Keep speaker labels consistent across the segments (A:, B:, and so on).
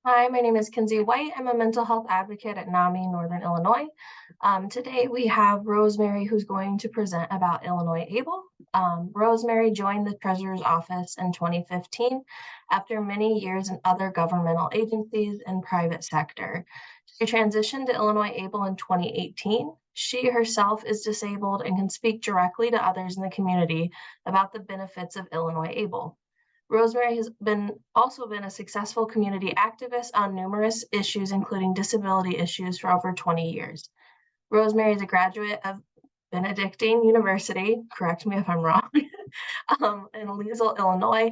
A: Hi, my name is Kinsey White. I'm a mental health advocate at NAMI Northern Illinois. Today we have Rosemary who's going to present about Illinois ABLE. Rosemary joined the Treasurer's Office in 2015 after many years in other governmental agencies and private sector. She transitioned to Illinois ABLE in 2018. She herself is disabled and can speak directly to others in the community about the benefits of Illinois ABLE. Rosemary has also been a successful community activist on numerous issues, including disability issues, for over 20 years. Rosemary is a graduate of Benedictine University, correct me if I'm wrong, in Leesville, Illinois,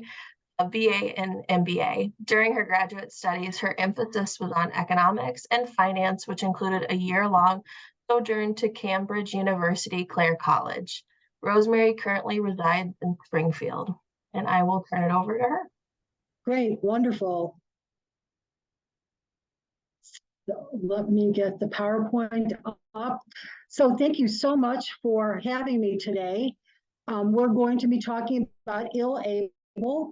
A: a BA and MBA. During her graduate studies, her emphasis was on economics and finance, which included a year-long sojourn to Cambridge University Clare College. Rosemary currently resides in Springfield, and I will turn it over to her.
B: Great, wonderful. So let me get the PowerPoint up. So thank you so much for having me today. We're going to be talking about ILL-ABLE.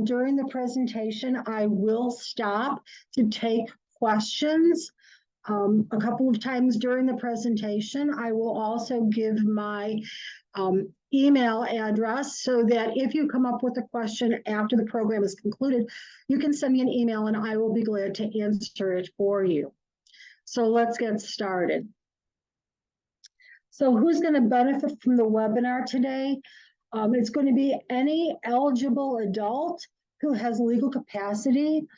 B: During the presentation, I will stop to take questions. A couple of times during the presentation, I will also give my email address so that if you come up with a question after the program is concluded, you can send me an email and I will be glad to answer it for you. So let's get started. So who's going to benefit from the webinar today? It's going to be any eligible adult who has legal capacity,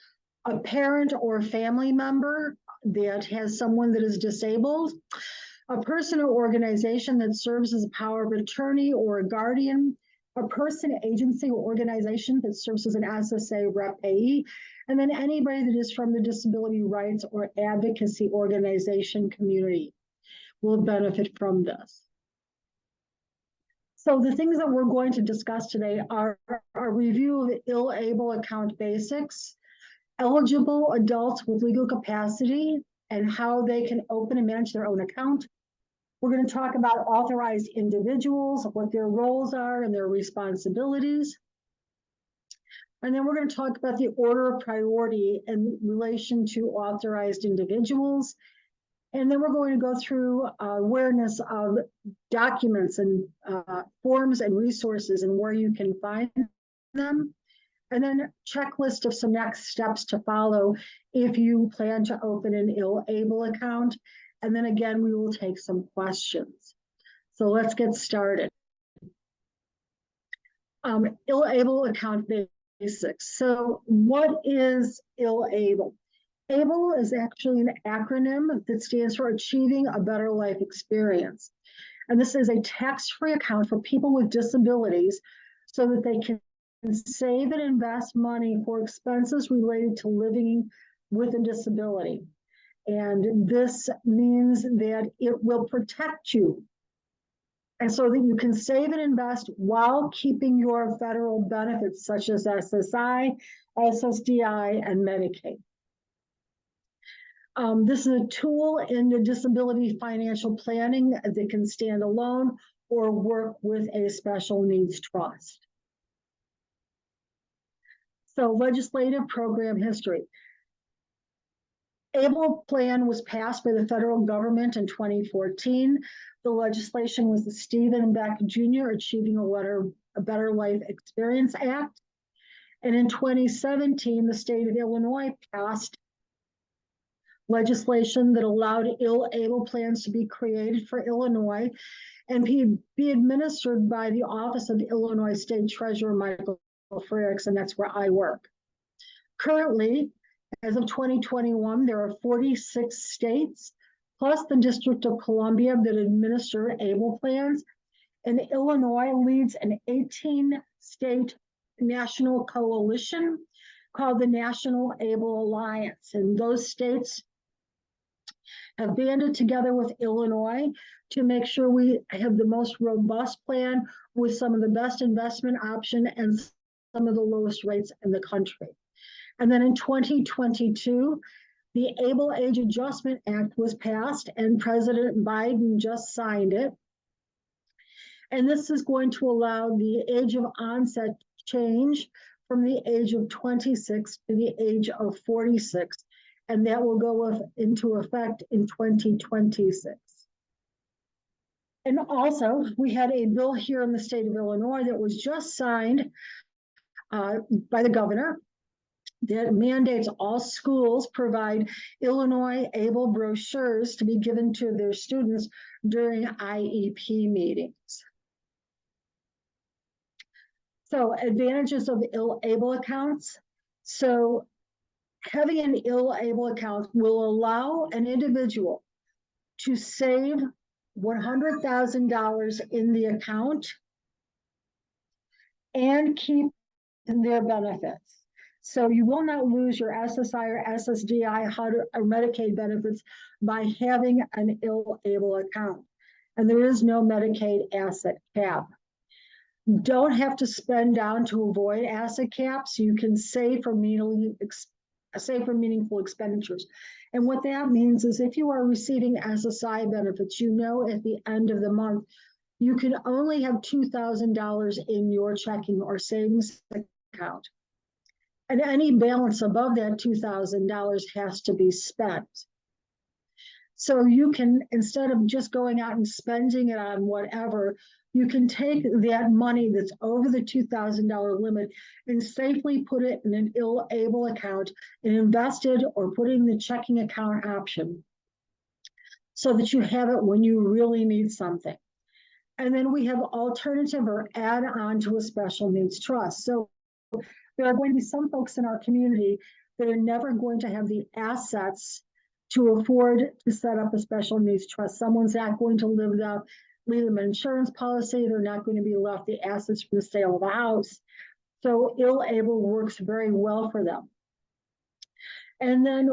B: a parent or family member that has someone that is disabled, a person or organization that serves as a power of attorney or a guardian, a person, agency, or organization that serves as an SSA rep AE, and then anybody that is from the disability rights or advocacy organization community will benefit from this. So the things that we're going to discuss today are a review of the ILL-ABLE account basics, eligible adults with legal capacity, and how they can open and manage their own account. We're going to talk about authorized individuals, what their roles are and their responsibilities. And then we're going to talk about the order of priority in relation to authorized individuals. And then we're going to go through awareness of documents and forms and resources and where you can find them. And then checklist of some next steps to follow if you plan to open an ILL-ABLE account. And then again, we will take some questions. So let's get started. ILL-ABLE account basics. So what is ILL-ABLE? ABLE is actually an acronym that stands for Achieving a Better Life Experience. And this is a tax-free account for people with disabilities so that they can save and invest money for expenses related to living with a disability. And this means that it will protect you. And so that you can save and invest while keeping your federal benefits such as SSI, SSDI, and Medicaid. This is a tool in the disability financial planning that can stand alone or work with a special needs trust. So legislative program history. ABLE plan was passed by the federal government in 2014. The legislation was the Stephen Beck Jr. Achieving a Better Life Experience Act. And in 2017, the state of Illinois passed legislation that allowed ILL-ABLE plans to be created for Illinois and be administered by the Office of the Illinois State Treasurer, Michael Frericks, and that's where I work. Currently, as of 2021, there are 46 states, plus the District of Columbia, that administer ABLE plans, and Illinois leads an 18-state national coalition called the National ABLE Alliance, and those states have banded together with Illinois to make sure we have the most robust plan with some of the best investment option and some of the lowest rates in the country. And then in 2022, the ABLE Age Adjustment Act was passed and President Biden just signed it. And this is going to allow the age of onset change from the age of 26 to the age of 46, and that will go into effect in 2026. And also, we had a bill here in the state of Illinois that was just signed by the governor that mandates all schools provide Illinois Able brochures to be given to their students during IEP meetings. So, advantages of Able accounts. So, having an Able account will allow an individual to save $100,000 in the account and keep their benefits. So you will not lose your SSI or SSDI or Medicaid benefits by having an Able account. And there is no Medicaid asset cap. You don't have to spend down to avoid asset caps. You can save for meaningful expenditures. And what that means is if you are receiving SSI benefits, you know at the end of the month, you can only have $2,000 in your checking or savings account. And any balance above that $2,000 has to be spent. So you can, instead of just going out and spending it on whatever, you can take that money that's over the $2,000 limit and safely put it in an Able account and invest it or put it in the checking account option so that you have it when you really need something. And then we have alternative or add on to a special needs trust. So there are going to be some folks in our community that are never going to have the assets to afford to set up a special needs trust. Someone's not going to leave them an insurance policy. They're not going to be left the assets from the sale of a house. So Able works very well for them. And then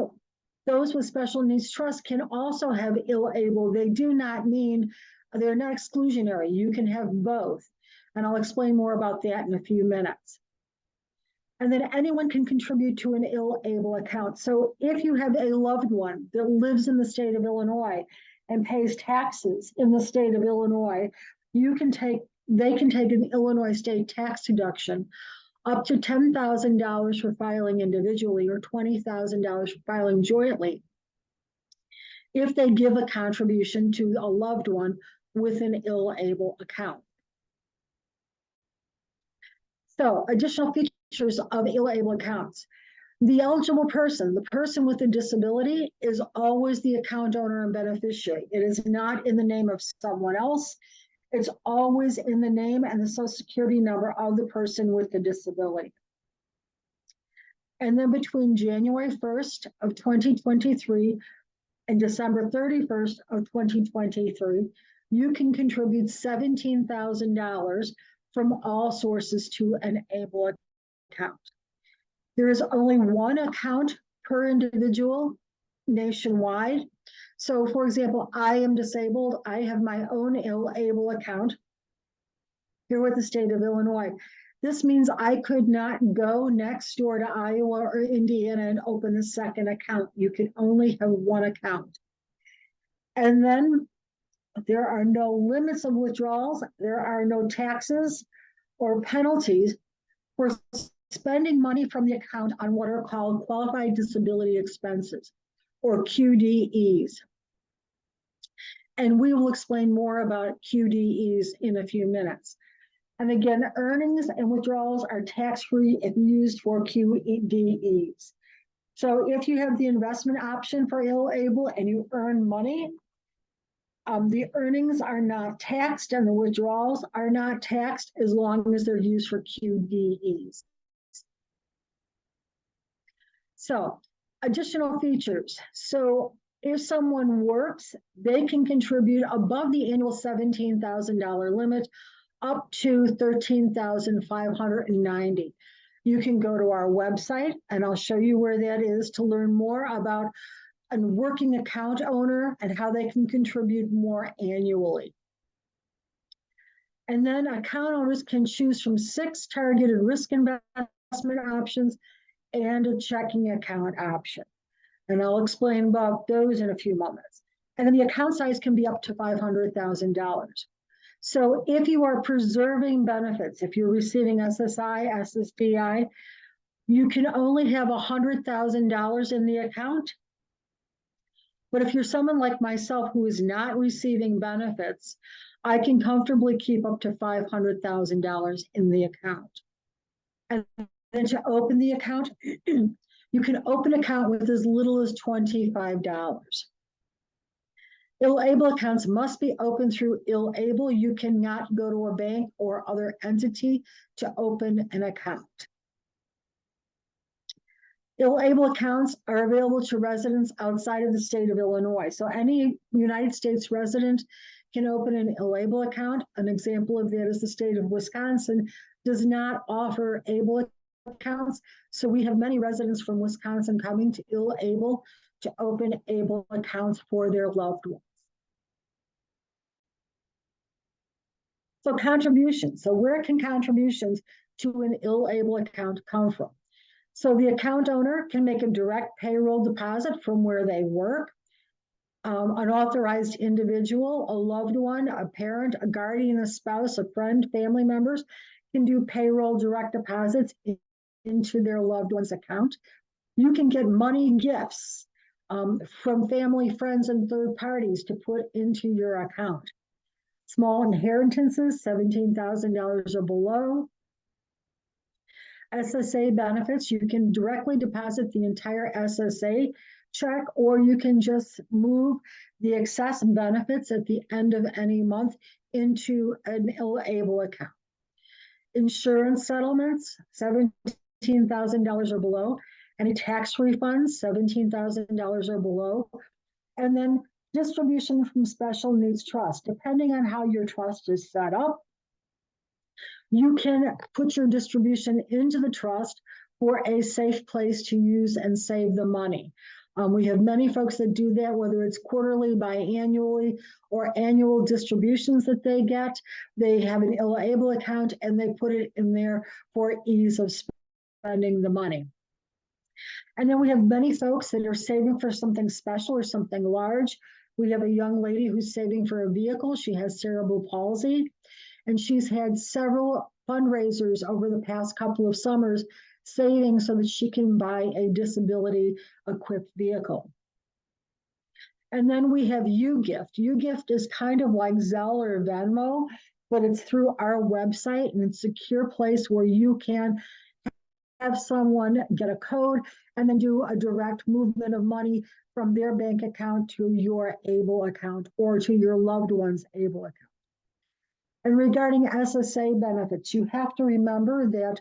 B: those with special needs trust can also have Able. They do not mean, they're not exclusionary. You can have both. And I'll explain more about that in a few minutes. And then anyone can contribute to an Able account. So if you have a loved one that lives in the state of Illinois and pays taxes in the state of Illinois, they can take an Illinois state tax deduction up to $10,000 for filing individually or $20,000 for filing jointly if they give a contribution to a loved one with an Able account. So additional features of Able accounts. The eligible person, the person with a disability, is always the account owner and beneficiary. It is not in the name of someone else. It's always in the name and the Social Security number of the person with the disability. And then between January 1st of 2023 and December 31st of 2023, you can contribute $17,000 from all sources to an Able account. There is only one account per individual nationwide. So for example, I am disabled. I have my own Able account here with the state of Illinois. This means I could not go next door to Iowa or Indiana and open a second account. You can only have one account. And then there are no limits of withdrawals. There are no taxes or penalties for spending money from the account on what are called qualified disability expenses, or QDEs. And we will explain more about QDEs in a few minutes. And again, earnings and withdrawals are tax-free if used for QDEs. So if you have the investment option for Able and you earn money, the earnings are not taxed and the withdrawals are not taxed as long as they're used for QDEs. So, additional features. So, if someone works, they can contribute above the annual $17,000 limit up to $13,590. You can go to our website, and I'll show you where that is to learn more about a working account owner and how they can contribute more annually. And then account owners can choose from 6 targeted risk investment options and a checking account option. And I'll explain about those in a few moments. And then the account size can be up to $500,000. So if you are preserving benefits, if you're receiving SSI, SSDI, you can only have $100,000 in the account. But if you're someone like myself who is not receiving benefits, I can comfortably keep up to $500,000 in the account. And then to open the account, you can open an account with as little as $25. ILL-ABLE accounts must be opened through ILL-ABLE. You cannot go to a bank or other entity to open an account. ILL-ABLE accounts are available to residents outside of the state of Illinois. So any United States resident can open an ILL-ABLE account. An example of that is the state of Wisconsin does not offer ABLE accounts. So we have many residents from Wisconsin coming to ILL-ABLE to open ABLE accounts for their loved ones. So contributions. So where can contributions to an ILL-ABLE account come from? So the account owner can make a direct payroll deposit from where they work. An authorized individual, a loved one, a parent, a guardian, a spouse, a friend, family members can do payroll direct deposits into their loved one's account. You can get money gifts from family, friends, and third parties to put into your account. Small inheritances, $17,000 or below. SSA benefits, you can directly deposit the entire SSA check, or you can just move the excess benefits at the end of any month into an ILL-ABLE account. Insurance settlements, $17,000 or below. Any tax refunds, $17,000 or below. And then distribution from special needs trust. Depending on how your trust is set up, you can put your distribution into the trust for a safe place to use and save the money. We have many folks that do that, whether it's quarterly, biannually, or annual distributions that they get. They have an ILL-ABLE account and they put it in there for ease of spending the money. And then we have many folks that are saving for something special or something large. We have a young lady who's saving for a vehicle. She has cerebral palsy, and she's had several fundraisers over the past couple of summers saving so that she can buy a disability-equipped vehicle. And then we have UGift. UGift is kind of like Zelle or Venmo, but it's through our website, and it's a secure place where you can have someone get a code and then do a direct movement of money from their bank account to your ABLE account or to your loved one's ABLE account. And regarding SSA benefits, you have to remember that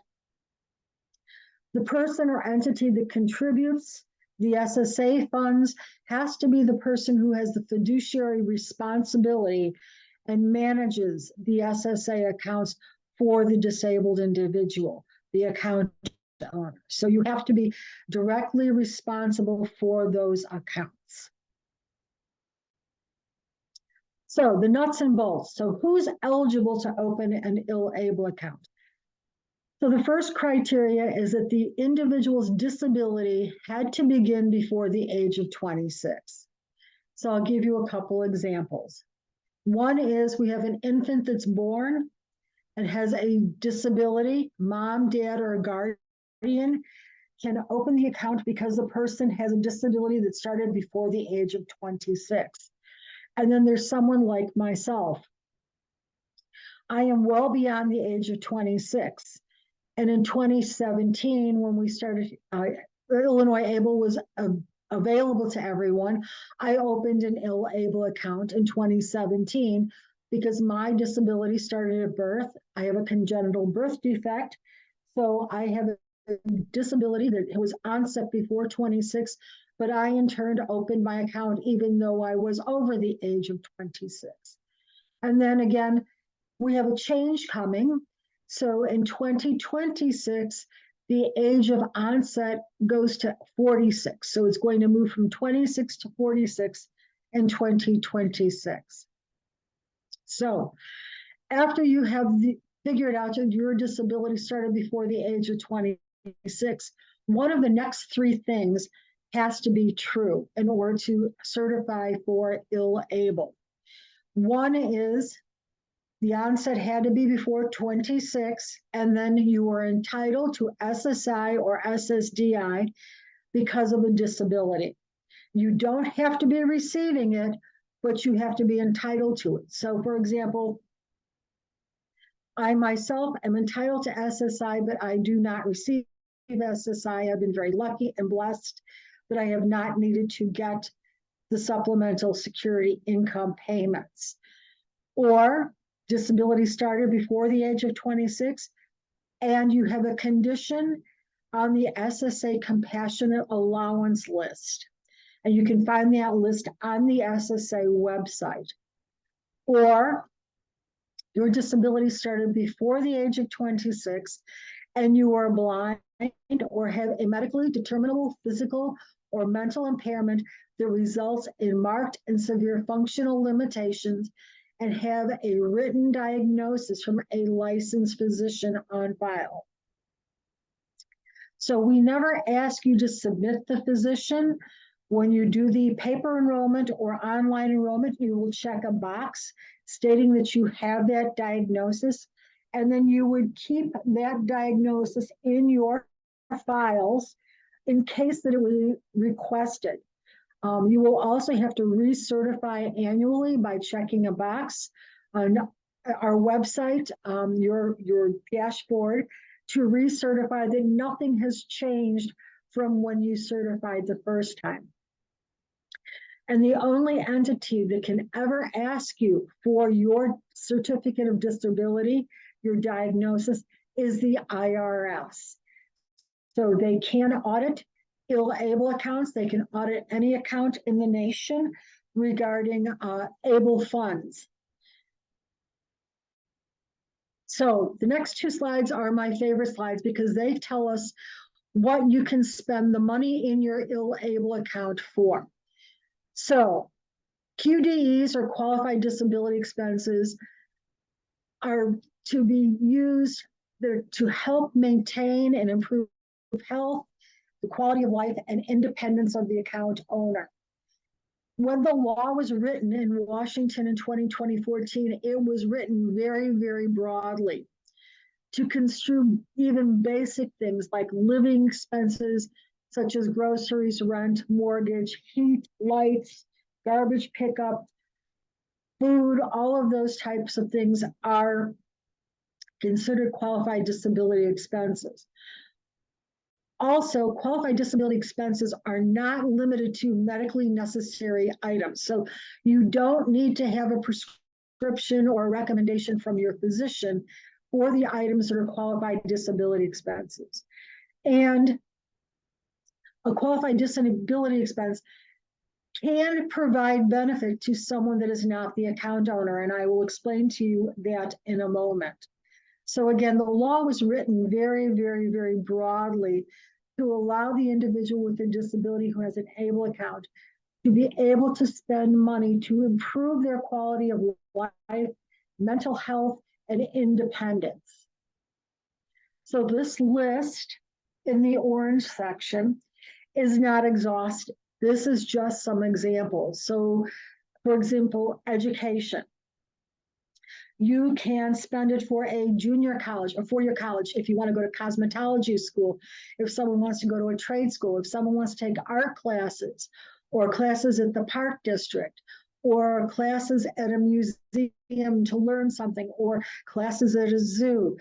B: the person or entity that contributes the SSA funds has to be the person who has the fiduciary responsibility and manages the SSA accounts for the disabled individual, the account owner. So you have to be directly responsible for those accounts. So the nuts and bolts. So who's eligible to open an ILL-ABLE account? So the first criteria is that the individual's disability had to begin before the age of 26. So I'll give you a couple examples. One is we have an infant that's born and has a disability. Mom, dad, or a guardian can open the account because the person has a disability that started before the age of 26. And then there's someone like myself. I am well beyond the age of 26. And in 2017, when we started, Illinois ABLE was available to everyone. I opened an ILL-ABLE account in 2017 because my disability started at birth. I have a congenital birth defect. So I have a disability that was onset before 26, but I in turn opened my account even though I was over the age of 26. And then again, we have a change coming. So in 2026, the age of onset goes to 46. So it's going to move from 26 to 46 in 2026. So after you have figured out that your disability started before the age of 26, one of the next three things has to be true in order to certify for ILL-ABLE. One is The onset had to be before 26, and then you were entitled to SSI or SSDI because of a disability. You don't have to be receiving it, but you have to be entitled to it. So, for example, I myself am entitled to SSI, but I do not receive SSI. I've been very lucky and blessed that I have not needed to get the supplemental security income payments. Or disability started before the age of 26, and you have a condition on the SSA compassionate allowance list. And you can find that list on the SSA website. Or your disability started before the age of 26, and you are blind or have a medically determinable physical or mental impairment that results in marked and severe functional limitations, and have a written diagnosis from a licensed physician on file. So we never ask you to submit the physician. When you do the paper enrollment or online enrollment, you will check a box stating that you have that diagnosis, and then you would keep that diagnosis in your files in case that it was requested. You will also have to recertify annually by checking a box on our website, your dashboard, to recertify that nothing has changed from when you certified the first time. And the only entity that can ever ask you for your certificate of disability, your diagnosis, is the IRS. So they can audit ill-able accounts. They can audit any account in the nation regarding able funds. So the next two slides are my favorite slides because they tell us what you can spend the money in your ill-able account for. So QDEs, or qualified disability expenses, are to be used to help maintain and improve health, the quality of life, and independence of the account owner. When the law was written in Washington in 2014, it was written very, very broadly to construe even basic things like living expenses, such as groceries, rent, mortgage, heat, lights, garbage pickup, food. All of those types of things are considered qualified disability expenses. Also, qualified disability expenses are not limited to medically necessary items. So you don't need to have a prescription or a recommendation from your physician for the items that are qualified disability expenses. And a qualified disability expense can provide benefit to someone that is not the account owner, and I will explain to you that in a moment. So again, the law was written very, very, very broadly to allow the individual with a disability who has an ABLE account to be able to spend money to improve their quality of life, mental health, and independence. So this list in the orange section is not exhaustive. This is just some examples. So, for example, education. You can spend it for a junior college or four-year college if you want to go to cosmetology school, if someone wants to go to a trade school, if someone wants to take art classes or classes at the park district, or classes at a museum to learn something, or classes at a zoo.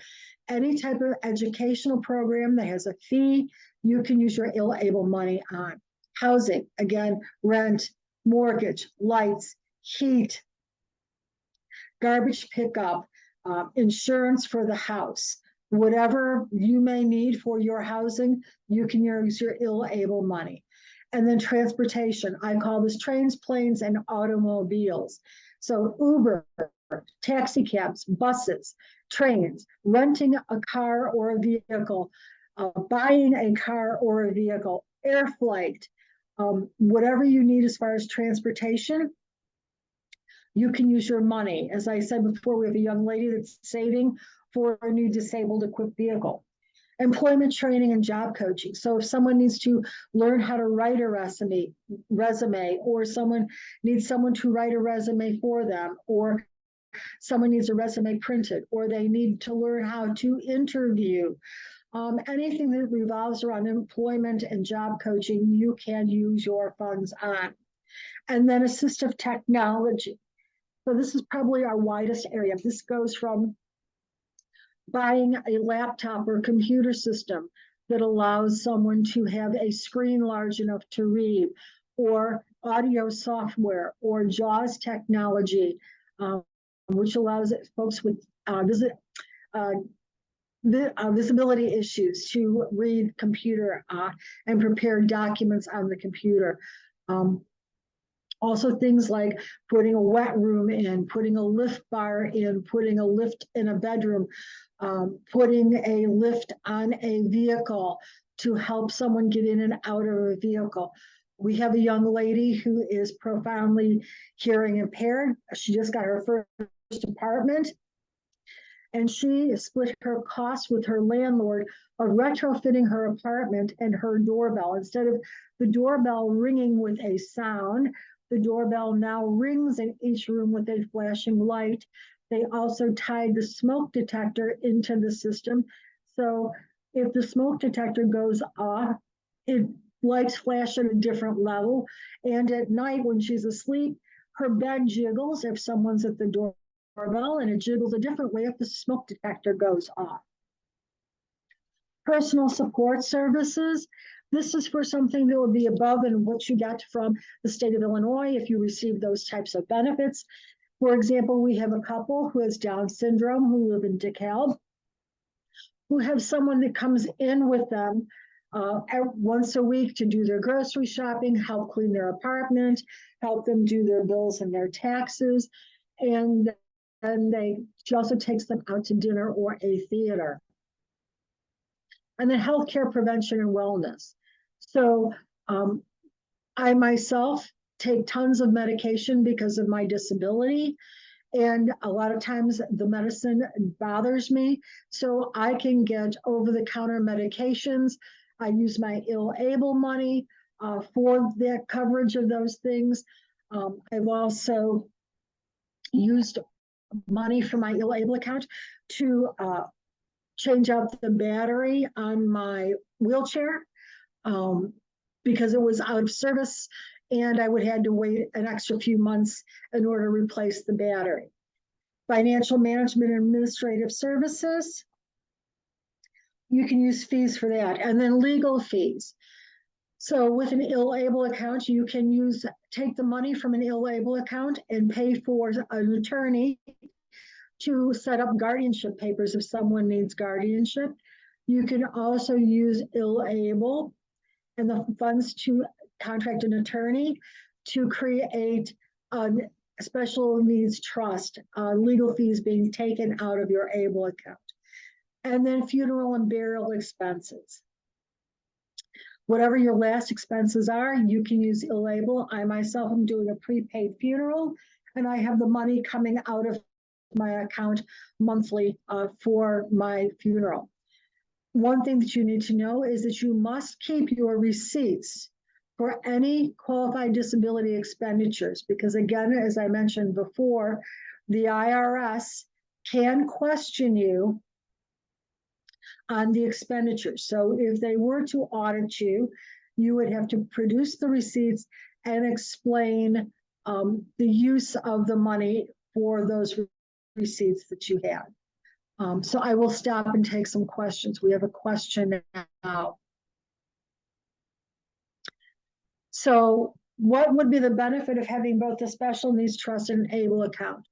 B: Any type of educational program that has a fee, you can use your ill-able money on. Housing, again, rent, mortgage, lights, heat, garbage pickup, insurance for the house. Whatever you may need for your housing, you can use your ill-able money. And then transportation, I call this trains, planes, and automobiles. So Uber, taxi cabs, buses, trains, renting a car or a vehicle, buying a car or a vehicle, air flight, whatever you need as far as transportation, you can use your money. As I said before, we have a young lady that's saving for a new disabled equipped vehicle. Employment training and job coaching. So if someone needs to learn how to write a resume, or someone needs someone to write a resume for them, or someone needs a resume printed, or they need to learn how to interview. Anything that revolves around employment and job coaching, you can use your funds on. And then assistive technology. So this is probably our widest area. This goes from buying a laptop or computer system that allows someone to have a screen large enough to read, or audio software, or JAWS technology, which allows folks with visibility issues to read computer and prepare documents on the computer. Also things like putting a wet room in, putting a lift bar in, putting a lift in a bedroom, putting a lift on a vehicle to help someone get in and out of a vehicle. We have a young lady who is profoundly hearing impaired. She just got her first apartment, and she split her costs with her landlord of retrofitting her apartment and her doorbell. Instead of the doorbell ringing with a sound, the doorbell now rings in each room with a flashing light. They also tied the smoke detector into the system. So if the smoke detector goes off, it lights flash at a different level. And at night when she's asleep, her bed jiggles if someone's at the doorbell, and it jiggles a different way if the smoke detector goes off. Personal support services. This is for something that would be above and what you get from the state of Illinois if you receive those types of benefits. For example, we have a couple who has Down syndrome who live in DeKalb, who have someone that comes in with them once a week to do their grocery shopping, help clean their apartment, help them do their bills and their taxes, and she also takes them out to dinner or a theater. And then healthcare prevention and wellness. So I myself take tons of medication because of my disability. And a lot of times the medicine bothers me. So I can get over-the-counter medications. I use my ill-able money for the coverage of those things. I've also used money from my ill-able account to change out the battery on my wheelchair because it was out of service, and I would have had to wait an extra few months in order to replace the battery. Financial management and administrative services, you can use fees for that. And then legal fees. So with an ill-able account, you can take the money from an ill-able account and pay for an attorney to set up guardianship papers if someone needs guardianship. You can also use ill-able and the funds to contract an attorney to create a special needs trust, legal fees being taken out of your ABLE account. And then funeral and burial expenses. Whatever your last expenses are, you can use ill-able. I myself am doing a prepaid funeral, and I have the money coming out of my account monthly for my funeral. One thing that you need to know is that you must keep your receipts for any qualified disability expenditures, because again, as I mentioned before, the IRS can question you on the expenditures. So if they were to audit you, you would have to produce the receipts and explain the use of the money for those receipts that you had. So I will stop and take some questions. We have a question now. So what would be the benefit of having both a special needs trust and an ABLE account?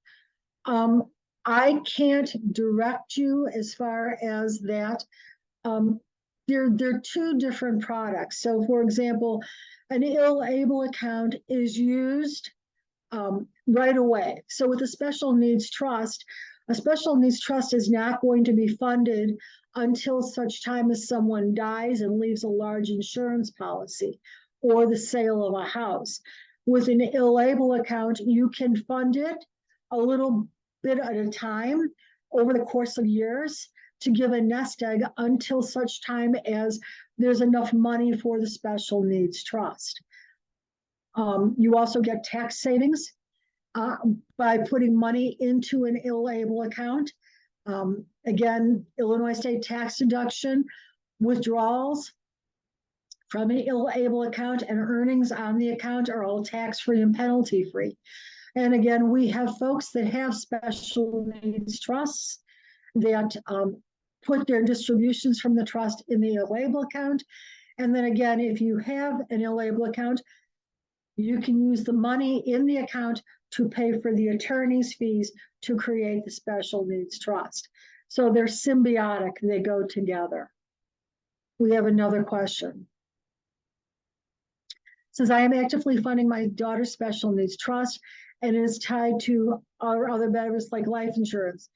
B: I can't direct you as far as that. They're two different products. So for example, an ill-able account is used right away. So with a special needs trust is not going to be funded until such time as someone dies and leaves a large insurance policy or the sale of a house. With an ill-able account, you can fund it a little bit at a time over the course of years to give a nest egg until such time as there's enough money for the special needs trust. You also get tax savings by putting money into an ill-able account. Again, Illinois state tax deduction, withdrawals from an ill-able account and earnings on the account are all tax-free and penalty-free. And again, we have folks that have special needs trusts that put their distributions from the trust in the ill-able account. And then again, if you have an ill-able account, you can use the money in the account to pay for the attorney's fees to create the special needs trust. So they're symbiotic, they go together. We have another question. It says, I am actively funding my daughter's special needs trust and it is tied to our other benefits like life insurance.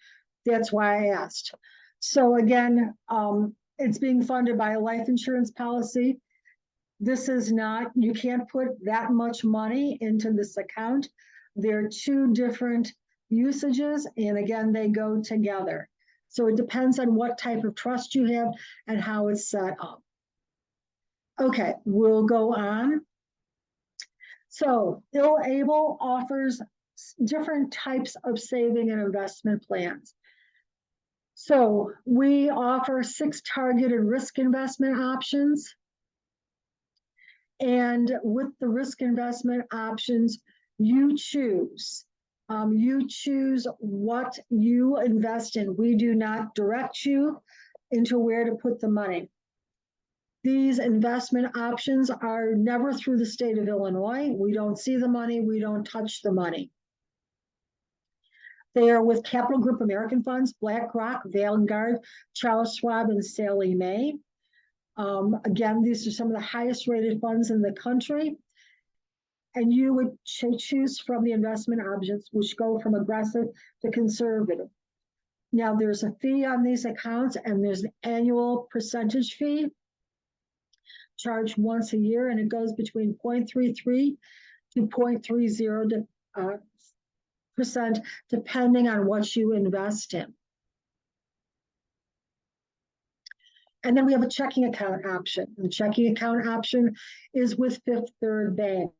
B: That's why I asked. So again, it's being funded by a life insurance policy. This is not, you can't put that much money into this account. There are two different usages, and again, they go together. So it depends on what type of trust you have and how it's set up. Okay, we'll go on. So ill-able offers different types of saving and investment plans. So we offer 6 targeted risk investment options. And with the risk investment options, you choose. You choose what you invest in. We do not direct you into where to put the money. These investment options are never through the state of Illinois. We don't see the money, we don't touch the money. They are with Capital Group American Funds, BlackRock, Vanguard, Charles Schwab, and Sallie Mae. Again, these are some of the highest rated funds in the country. And you would choose from the investment options, which go from aggressive to conservative. Now, there's a fee on these accounts, and there's an annual percentage fee charged once a year, and it goes between 0.33 to 0.30%, depending on what you invest in. And then we have a checking account option. The checking account option is with Fifth Third Bank.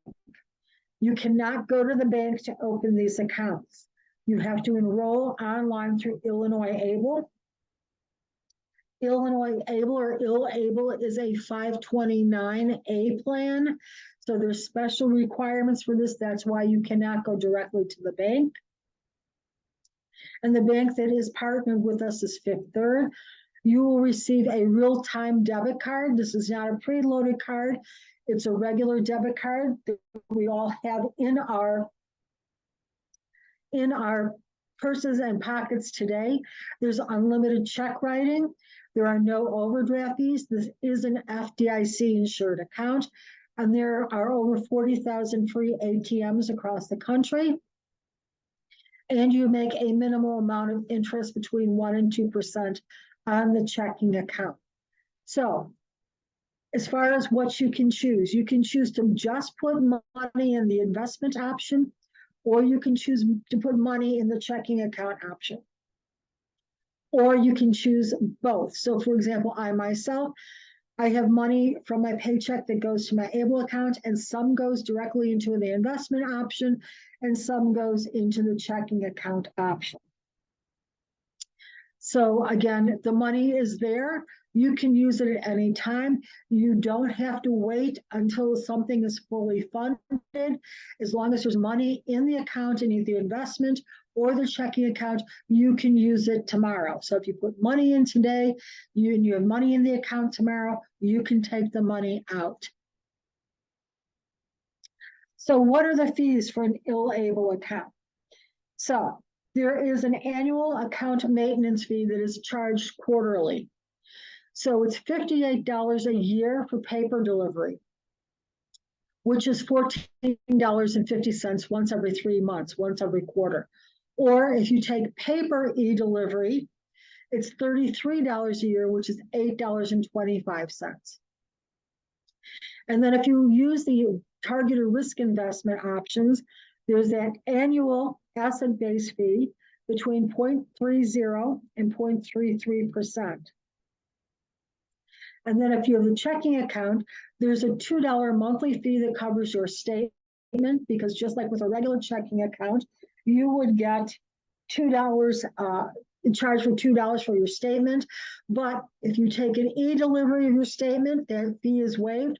B: You cannot go to the bank to open these accounts. You have to enroll online through Illinois Able. Illinois Able or ill-able is a 529A plan. So there's special requirements for this. That's why you cannot go directly to the bank. And the bank that is partnered with us is Fifth Third. You will receive a real-time debit card. This is not a preloaded card. It's a regular debit card that we all have in our purses and pockets today. There's unlimited check writing. There are no overdraft fees. This is an FDIC insured account, and there are over 40,000 free ATMs across the country. And you make a minimal amount of interest between 1% and 2% on the checking account. So as far as what you can choose to just put money in the investment option, or you can choose to put money in the checking account option. Or you can choose both. So for example, I myself, I have money from my paycheck that goes to my Able account, and some goes directly into the investment option, and some goes into the checking account option. So again, the money is there. You can use it at any time. You don't have to wait until something is fully funded. As long as there's money in the account in either investment or the checking account, you can use it tomorrow. So if you put money in today, you have money in the account tomorrow, you can take the money out. So what are the fees for an ill-able account? So there is an annual account maintenance fee that is charged quarterly. So it's $58 a year for paper delivery, which is $14.50 once every 3 months, once every quarter. Or if you take paper e-delivery, it's $33 a year, which is $8.25. And then if you use the targeted risk investment options, there's that annual asset-based fee between 0.30 and 0.33%. And then if you have the checking account, there's a $2 monthly fee that covers your state because just like with a regular checking account, you would get $2, charged for $2 for your statement. But if you take an e-delivery of your statement, that fee is waived.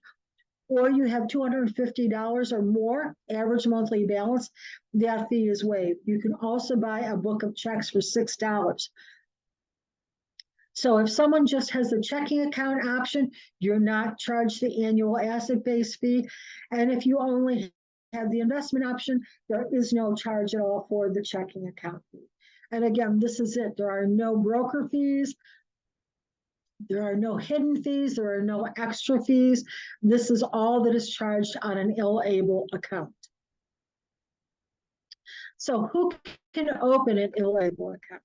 B: Or you have $250 or more average monthly balance, that fee is waived. You can also buy a book of checks for $6. So if someone just has the checking account option, you're not charged the annual asset-based fee. And if you only have the investment option, there is no charge at all for the checking account fee. And again, this is it. There are no broker fees. There are no hidden fees. There are no extra fees. This is all that is charged on an IL-ABLE account. So who can open an IL-ABLE account?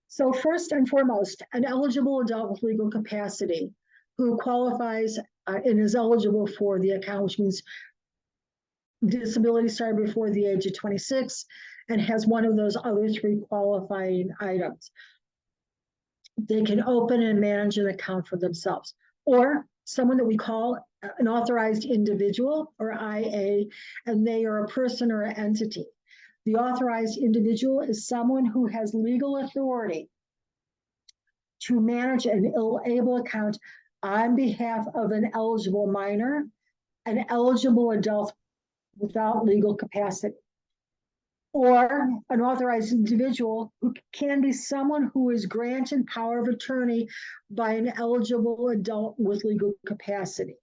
B: So first and foremost, an eligible adult with legal capacity who qualifies and is eligible for the account, which means disability started before the age of 26 and has one of those other 3 qualifying items. They can open and manage an account for themselves, or someone that we call an authorized individual, or IA, and they are a person or an entity. The authorized individual is someone who has legal authority to manage an IL-ABLE account on behalf of an eligible minor, an eligible adult without legal capacity, or an authorized individual who can be someone who is granted power of attorney by an eligible adult with legal capacity.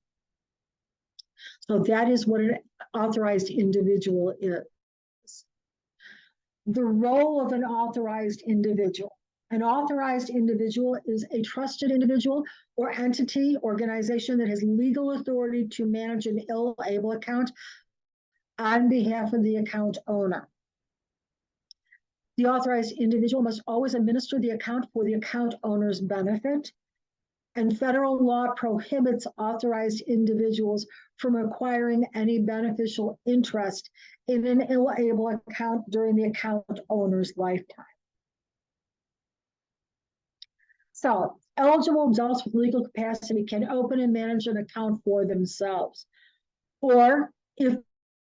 B: So that is what an authorized individual is. The role of an authorized individual. An authorized individual is a trusted individual or entity, organization that has legal authority to manage an IL-ABLE account on behalf of the account owner. The authorized individual must always administer the account for the account owner's benefit. And federal law prohibits authorized individuals from acquiring any beneficial interest in an IL-ABLE account during the account owner's lifetime. So, eligible adults with legal capacity can open and manage an account for themselves. Or, if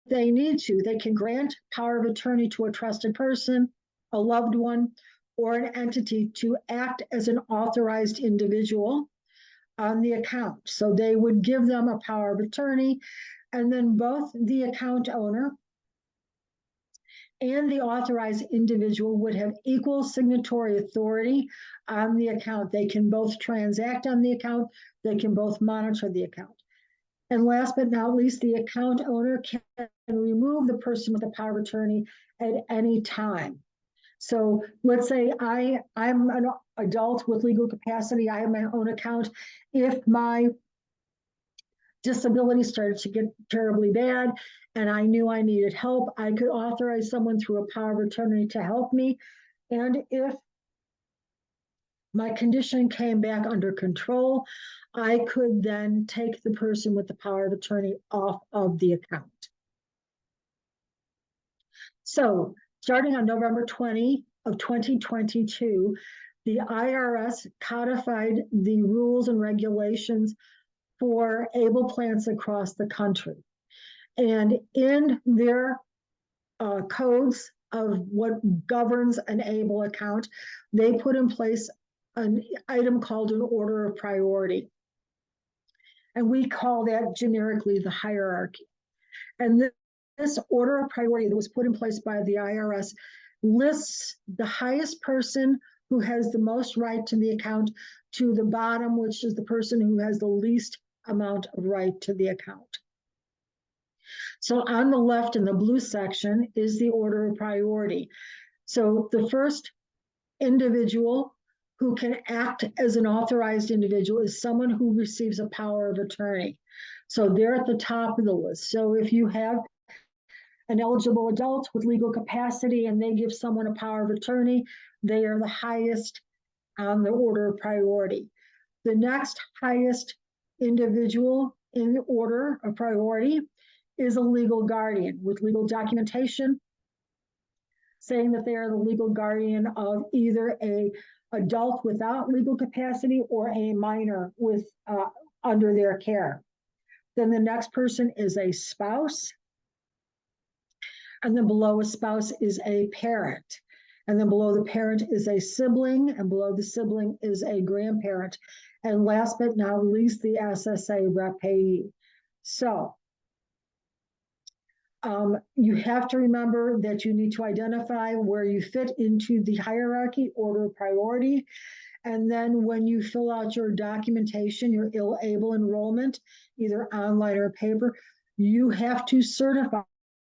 B: they need to, they can grant power of attorney to a trusted person, a loved one, or an entity to act as an authorized individual on the account. So they would give them a power of attorney, and then both the account owner and the authorized individual would have equal signatory authority on the account. They can both transact on the account, they can both monitor the account. And last but not least, the account owner can remove the person with the power of attorney at any time. So let's say I'm an adult with legal capacity, I have my own account. If my disability started to get terribly bad and I knew I needed help, I could authorize someone through a power of attorney to help me. And if my condition came back under control, I could then take the person with the power of attorney off of the account. So starting on November 20 of 2022, the IRS codified the rules and regulations for ABLE plans across the country. And in their codes of what governs an ABLE account, they put in place an item called an order of priority. And we call that generically the hierarchy. And this order of priority that was put in place by the IRS lists the highest person who has the most right to the account to the bottom, which is the person who has the least amount of right to the account. So on the left in the blue section is the order of priority. So the first individual who can act as an authorized individual is someone who receives a power of attorney. So they're at the top of the list. So if you have an eligible adult with legal capacity and they give someone a power of attorney, they are the highest on the order of priority. The next highest individual in the order of priority is a legal guardian with legal documentation saying that they are the legal guardian of either an adult without legal capacity or a minor with under their care. Then the next person is a spouse. And then below a spouse is a parent. And then below the parent is a sibling, and below the sibling is a grandparent. And last but not least, the SSA rep payee. So you have to remember that you need to identify where you fit into the hierarchy, order of priority. And then when you fill out your documentation, your IL-ABLE enrollment, either online or paper, you have to certify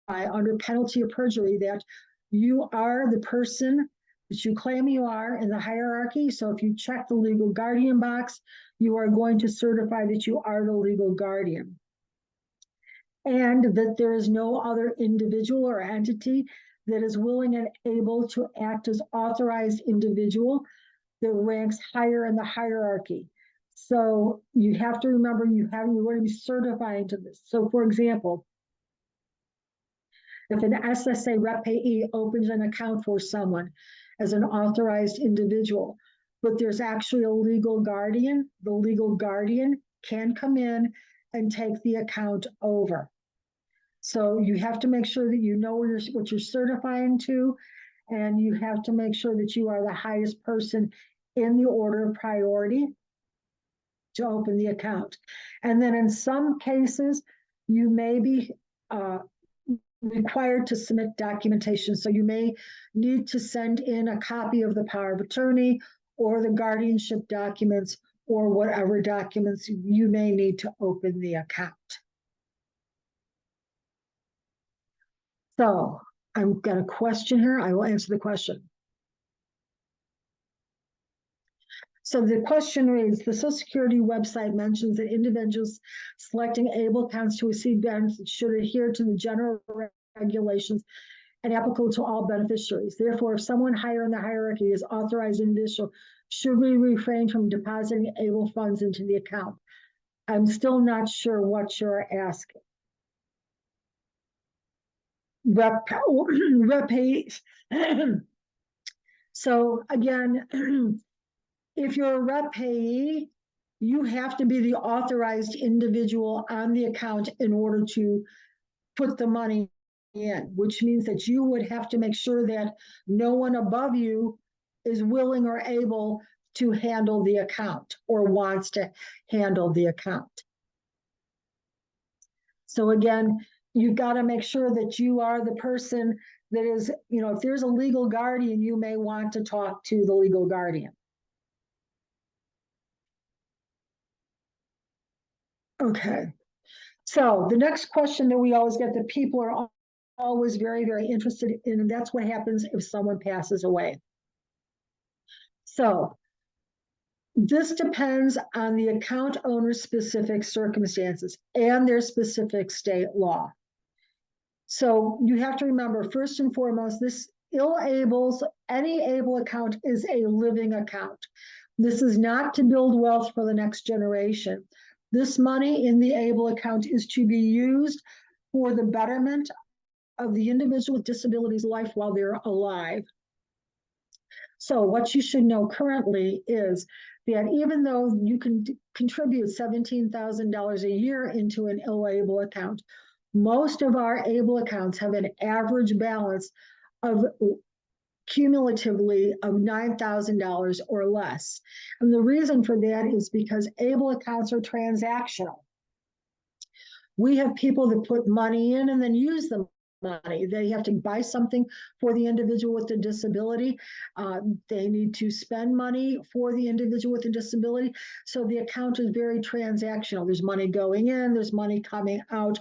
B: under penalty of perjury that you are the person that you claim you are in the hierarchy. So if you check the legal guardian box, you are going to certify that you are the legal guardian. And that there is no other individual or entity that is willing and able to act as authorized individual that ranks higher in the hierarchy. So you have to remember you're going to be certifying to this. So for example, if an SSA rep payee opens an account for someone as an authorized individual, but there's actually a legal guardian, the legal guardian can come in and take the account over. So you have to make sure that you know what you're certifying to, and you have to make sure that you are the highest person in the order of priority to open the account. And then in some cases, you may be required to submit documentation. So you may need to send in a copy of the power of attorney or the guardianship documents or whatever documents you may need to open the account. So I've got a question here. I will answer the question. So the question reads, the Social Security website mentions that individuals selecting ABLE accounts to receive benefits should adhere to the general regulations and applicable to all beneficiaries. Therefore, if someone higher in the hierarchy is authorized individual, should we refrain from depositing ABLE funds into the account? I'm still not sure what you're asking. Rep payee. So again, if you're a rep payee, you have to be the authorized individual on the account in order to put the money in, which means that you would have to make sure that no one above you is willing or able to handle the account or wants to handle the account. So again, you've got to make sure that you are the person that is, if there's a legal guardian, you may want to talk to the legal guardian. Okay, so the next question that we always get that people are always very, very interested in, and that's what happens if someone passes away. So this depends on the account owner's specific circumstances and their specific state law. So you have to remember, first and foremost, this any ABLE account is a living account. This is not to build wealth for the next generation. This money in the ABLE account is to be used for the betterment of the individual with disabilities life while they're alive. So what you should know currently is that even though you can contribute $17,000 a year into an IL-ABLE account, most of our ABLE accounts have an average balance of cumulatively of $9,000 or less. And the reason for that is because ABLE accounts are transactional. We have people that put money in and then use the money. They have to buy something for the individual with the disability. They need to spend money for the individual with the disability. So the account is very transactional. There's money going in, there's money coming out.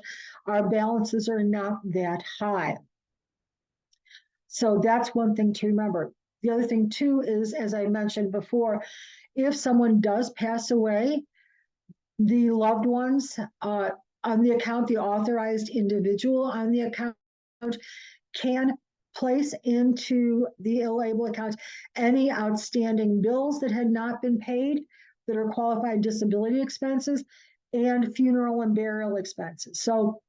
B: Our balances are not that high. So that's one thing to remember. The other thing too is, as I mentioned before, if someone does pass away, the loved ones on the account, the authorized individual on the account can place into the IL-ABLE account any outstanding bills that had not been paid that are qualified disability expenses and funeral and burial expenses. So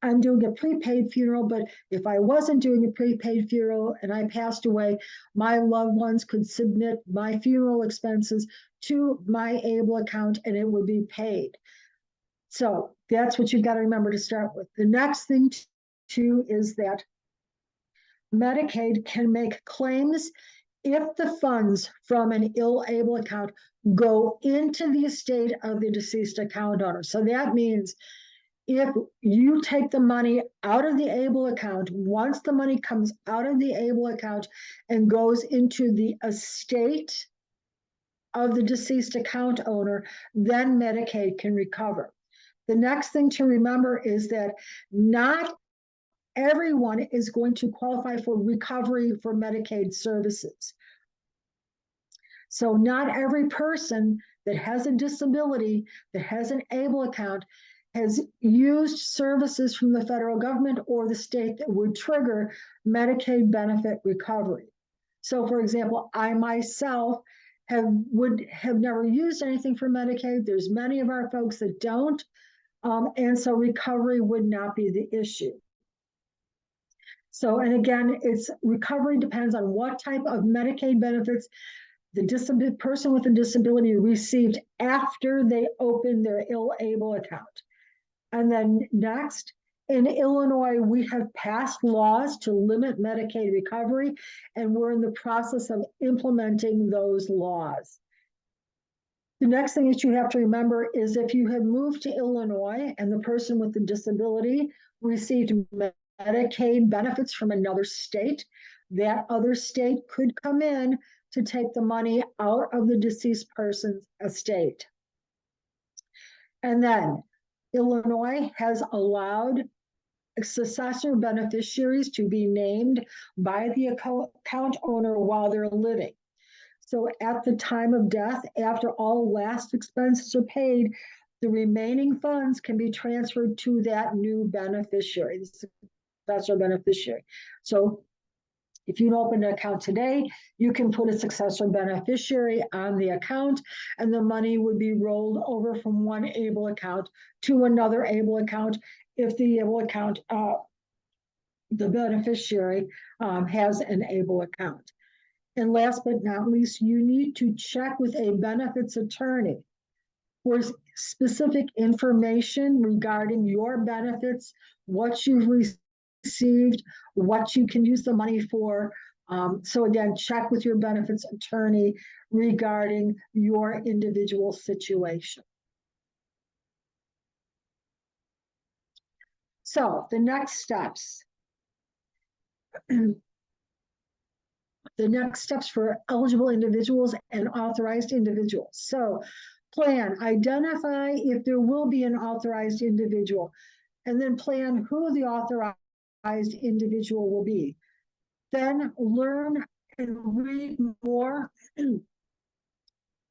B: I'm doing a prepaid funeral, but if I wasn't doing a prepaid funeral and I passed away, my loved ones could submit my funeral expenses to my ABLE account and it would be paid. So that's what you've got to remember to start with. The next thing to is that Medicaid can make claims if the funds from an ill-able account go into the estate of the deceased account owner. So that means if you take the money out of the ABLE account, once the money comes out of the ABLE account and goes into the estate of the deceased account owner, then Medicaid can recover. The next thing to remember is that not everyone is going to qualify for recovery for Medicaid services. So not every person that has a disability, that has an ABLE account, has used services from the federal government or the state that would trigger Medicaid benefit recovery. So for example, I myself would have never used anything for Medicaid. There's many of our folks that don't, and so recovery would not be the issue. So, and again, it's recovery depends on what type of Medicaid benefits the person with a disability received after they opened their ill-able account. And then next, in Illinois, we have passed laws to limit Medicaid recovery, and we're in the process of implementing those laws. The next thing that you have to remember is if you have moved to Illinois and the person with the disability received Medicaid benefits from another state, that other state could come in to take the money out of the deceased person's estate. And then Illinois has allowed successor beneficiaries to be named by the account owner while they're living. So at the time of death, after all last expenses are paid, the remaining funds can be transferred to that new beneficiary, the successor beneficiary. So if you open an account today, you can put a successor beneficiary on the account, and the money would be rolled over from one ABLE account to another ABLE account if the ABLE account, the beneficiary has an ABLE account. And last but not least, you need to check with a benefits attorney for specific information regarding your benefits, what you've received, what you can use the money for. So again, check with your benefits attorney regarding your individual situation. So the next steps. The next steps for eligible individuals and authorized individuals. So plan, identify if there will be an authorized individual, and then plan who the authorized individual will be. Then learn and read more in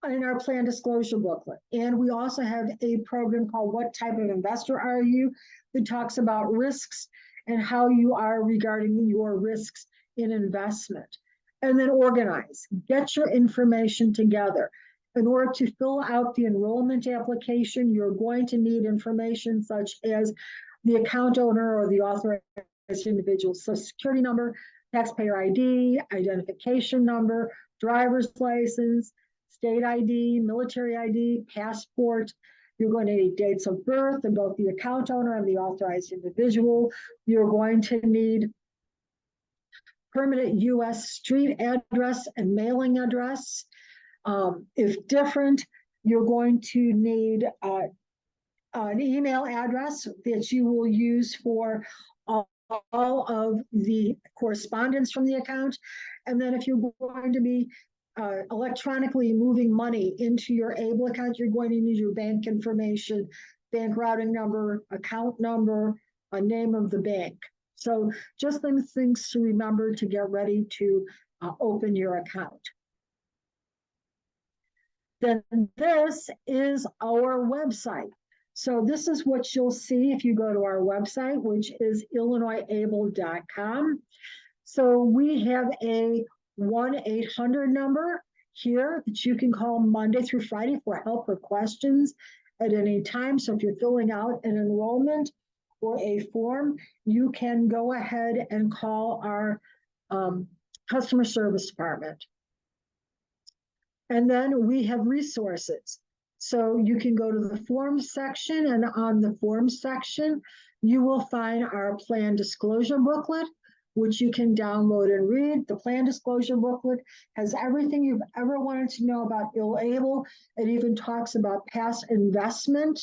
B: our plan disclosure booklet. And we also have a program called What Type of Investor Are You? That talks about risks and how you are regarding your risks in investment. And then organize, get your information together. In order to fill out the enrollment application, you're going to need information such as the account owner or the authorized individual social security number, taxpayer ID, identification number, driver's license, state ID, military ID, passport. You're going to need dates of birth of both the account owner and the authorized individual. You're going to need permanent U.S. street address and mailing address. If different, you're going to need an email address that you will use for all of the correspondence from the account. And then if you're going to be electronically moving money into your ABLE account, you're going to need your bank information, bank routing number, account number, a name of the bank. So just those things to remember to get ready to open your account. Then this is our website. So this is what you'll see if you go to our website, which is illinoisable.com. So we have a 1-800 number here that you can call Monday through Friday for help or questions at any time. So if you're filling out an enrollment or a form, you can go ahead and call our customer service department. And then we have resources. So you can go to the forms section, and on the forms section, you will find our plan disclosure booklet, which you can download and read. The plan disclosure booklet has everything you've ever wanted to know about Ill-Able. It even talks about past investment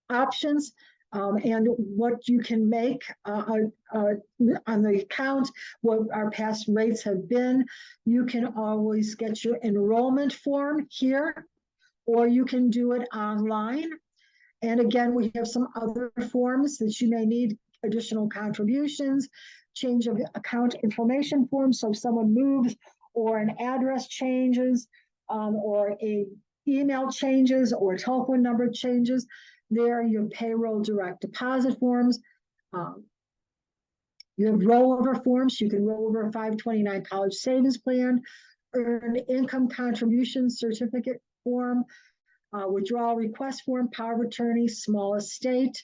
B: options, and what you can make on the account, what our past rates have been. You can always get your enrollment form here, or you can do it online. And again, we have some other forms that you may need: additional contributions, change of account information forms. So if someone moves, or an address changes, or a email changes, or telephone number changes, there, your payroll direct deposit forms. You have rollover forms. You can roll over a 529 college savings plan, earned income contribution certificate form, withdrawal request form, power of attorney, small estate,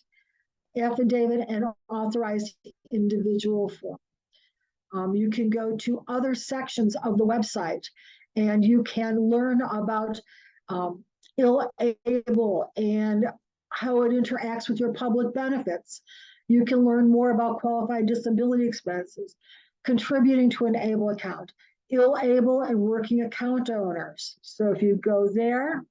B: affidavit, and authorized individual form. You can go to other sections of the website, and you can learn about Ill-Able and how it interacts with your public benefits. You can learn more about qualified disability expenses, contributing to an ABLE account, Ill-Able and working account owners. So if you go there,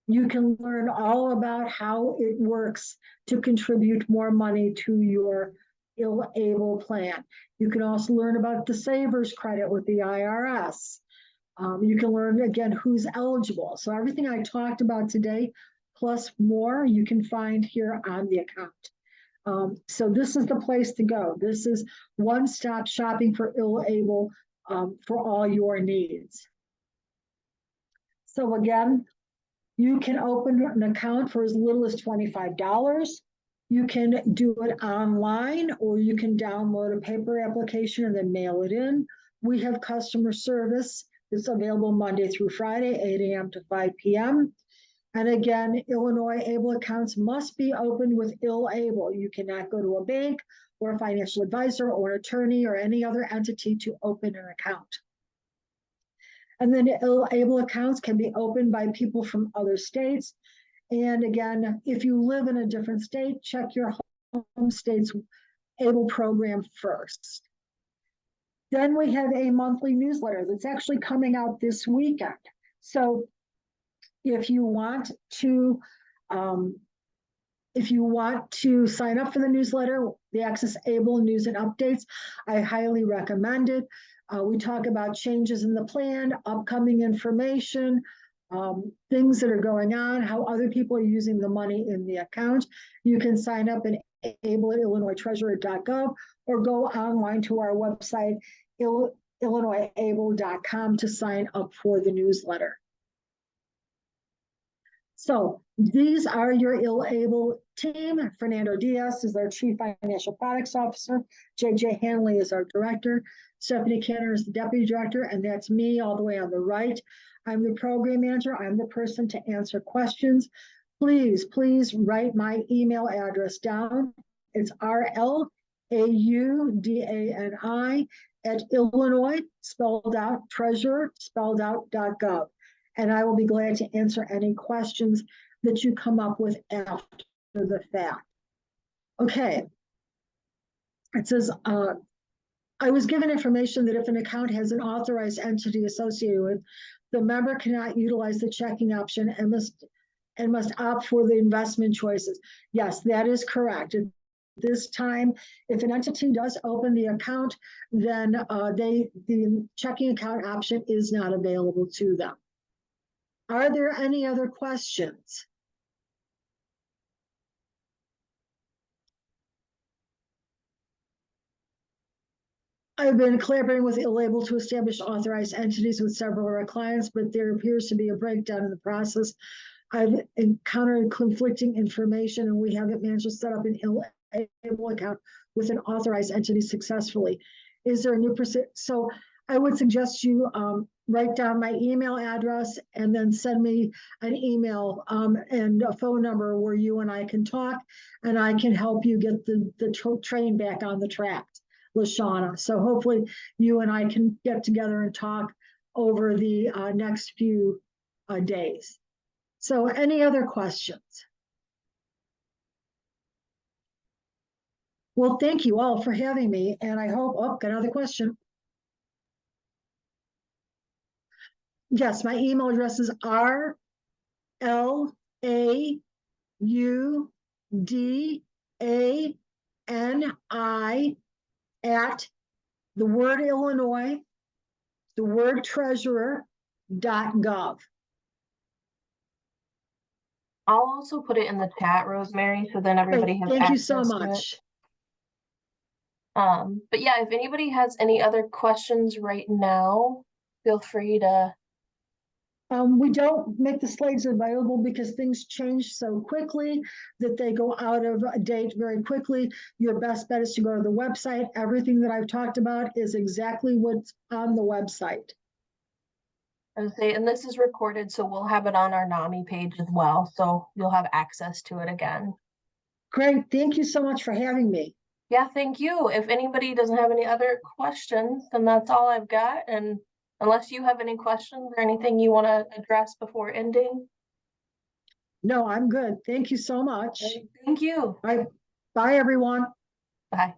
B: you can learn all about how it works to contribute more money to your Ill-Able plan. You can also learn about the Savers Credit with the IRS. You can learn, again, who's eligible. So everything I talked about today, plus more, you can find here on the account. So this is the place to go. This is one-stop shopping for Ill-Able, for all your needs. So again, you can open an account for as little as $25. You can do it online, or you can download a paper application and then mail it in. We have customer service. It's available Monday through Friday, 8 a.m. to 5 p.m. And again, Illinois ABLE accounts must be opened with Ill-Able. You cannot go to a bank or a financial advisor or an attorney or any other entity to open an account. And then Ill-Able accounts can be opened by people from other states. And again, if you live in a different state, check your home state's ABLE program first. Then we have a monthly newsletter that's actually coming out this weekend. So if you want to sign up for the newsletter, the Access ABLE News and Updates, I highly recommend it. We talk about changes in the plan, upcoming information, things that are going on, how other people are using the money in the account. You can sign up at ABLE at illinoistreasurer.gov, or go online to our website, illinoisable.com, to sign up for the newsletter. So these are your Ill-Able team. Fernando Diaz is our Chief Financial Products Officer. JJ Hanley is our Director. Stephanie Canner is the Deputy Director, and that's me all the way on the right. I'm the Program Manager. I'm the person to answer questions. Please write my email address down. It's RLAUDANI at Illinois, spelled out, treasurer, spelled out, .gov. And I will be glad to answer any questions that you come up with after the fact. Okay. It says, I was given information that if an account has an authorized entity associated with, the member cannot utilize the checking option and must opt for the investment choices. Yes, that is correct. At this time, if an entity does open the account, then the checking account option is not available to them. Are there any other questions? I've been collaborating with Ill-Able to establish authorized entities with several of our clients, but there appears to be a breakdown in the process. I've encountered conflicting information, and we haven't managed to set up an Ill-Able account with an authorized entity successfully. Is there a new So I would suggest you write down my email address and then send me an email and a phone number where you and I can talk, and I can help you get the train back on the track, LaShawna. So hopefully you and I can get together and talk over the next few days. So any other questions? Well, thank you all for having me, and I hope, oh, got another question. Yes, my email address is RLAUDANI at the word Illinois, the word treasurer.gov.
A: I'll also put it in the chat, Rosemary, so then everybody has
B: Thank you so
A: access to it.
B: much.
A: But yeah, if anybody has any other questions right now, feel free to.
B: We don't make the slides available because things change so quickly that they go out of date very quickly. Your best bet is to go to the website. Everything that I've talked about is exactly what's on the website.
A: And this is recorded, so we'll have it on our NAMI page as well, so you'll have access to it again.
B: Great, thank you so much for having me.
A: Yeah, thank you. If anybody doesn't have any other questions, then that's all I've got. And unless you have any questions or anything you want to address before ending.
B: No, I'm good. Thank you so much.
A: Thank you.
B: Bye, everyone.
A: Bye.